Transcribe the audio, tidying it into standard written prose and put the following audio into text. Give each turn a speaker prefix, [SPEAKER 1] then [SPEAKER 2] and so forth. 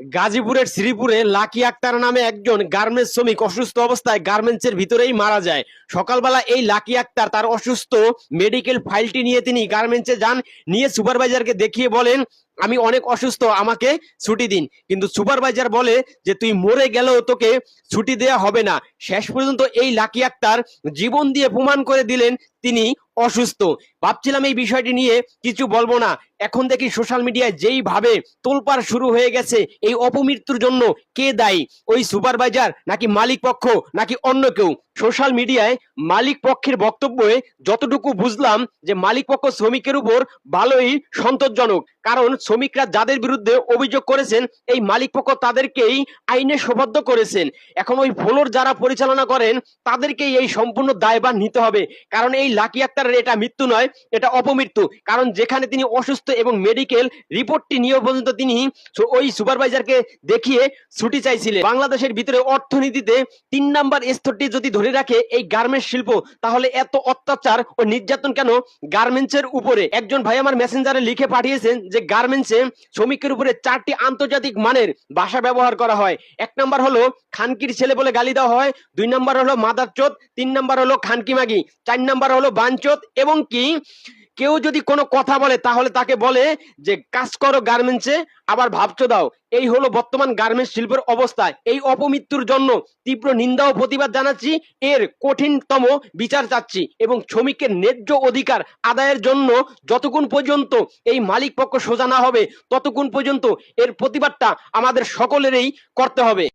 [SPEAKER 1] গাজীপুরের শ্রীপুরে লাকি আক্তার নামে একজন গার্মেন্টস শ্রমিক অসুস্থ অবস্থায় গার্মেন্টসের ভিতরেই মারা যায়। সকালবেলা এই লাকি আক্তার তার অসুস্থ মেডিকেল ফাইলটি নিয়ে তিনি গার্মেন্টসে যান, নিয়ে সুপারভাইজারকে দেখিয়ে বলেন আমি অনেক অসুস্থ, আমাকে ছুটি দিন। কিন্তু সুপারভাইজার বলে যে তুই মরে গেলেও তোকে ছুটি দেওয়া হবে না। শেষ পর্যন্ত এই লাকি আক্তার জীবন দিয়ে প্রমাণ করে দিলেন তিনি অসুস্থ। ভাবছিলাম এই বিষয়টি নিয়ে কিছু বলবো না, এখন দেখি সোশ্যাল মিডিয়ায় যেইভাবে তোলপাড় শুরু হয়ে গেছে। এই অপমৃত্যুর জন্য কে দায়ী? ওই সুপারভাইজার নাকি মালিক পক্ষ নাকি অন্য কেউ? সোশ্যাল মিডিয়ায় মালিক পক্ষের বক্তব্যে যতটুকু বুঝলাম যে মালিক পক্ষ শ্রমিকের উপর ভালোই সন্তোষজনক, কারণ শ্রমিকরা যাদের বিরুদ্ধে অভিযোগ করেছেন এই মালিক পক্ষ তাদেরকেই আইনে সোপর্দ করেছেন। এখন ওই ফ্লোর যারা পরিচালনা করেন তাদেরকেই এই সম্পূর্ণ দায়ভার নিতে হবে, কারণ এই লাকি আক্তারের এটা মৃত্যু নয়, এটা অপমৃত্যু। কারণ যেখানে তিনি অসুস্থ এবং মেডিকেল রিপোর্টটি নিয়ে পর্যন্ত তিনি ওই সুপারভাইজারকে দেখিয়ে ছুটি চাইছিলেন। বাংলাদেশের ভিতরে অর্থনীতিতে 3 নাম্বার স্তরটি যদি ধরে রাখে এই গার্মেন্টস শিল্প, তাহলে এত অত্যাচার ও নির্যাতন কেন গার্মেন্টসের উপরে? একজন ভাই আমার মেসেঞ্জারে লিখে পাঠিয়েছেন যে গার্মেন্টসে শ্রমিকের উপরে 4টি আন্তর্জাতিক মানের ভাষা ব্যবহার করা হয়। 1 নাম্বার হলো খানকির ছেলে বলে গালি দেওয়া হয়, 2 নাম্বার হলো মাদারচোদ, 3 নাম্বার হলো খানকি মাগি, 4 নাম্বার হলো বাঞ্চোদ, এবং কি কেউ যদি কোনো কথা বলে তাহলে তাকে বলে যে কাজ করো গার্মেন্টসে, আবার ভাবছো দাও। এই হলো বর্তমান গার্মেন্টস শিল্পের অবস্থা। এই অপমৃত্যুর জন্য তীব্র নিন্দা ও প্রতিবাদ জানাচ্ছি, এর কঠিনতম বিচার চাচ্ছি এবং শ্রমিকের ন্যায্য অধিকার আদায়ের জন্য যতক্ষণ পর্যন্ত এই মালিক পক্ষ সোজা না হবে ততক্ষণ পর্যন্ত এর প্রতিবাদটা আমাদের সকলেরই করতে হবে।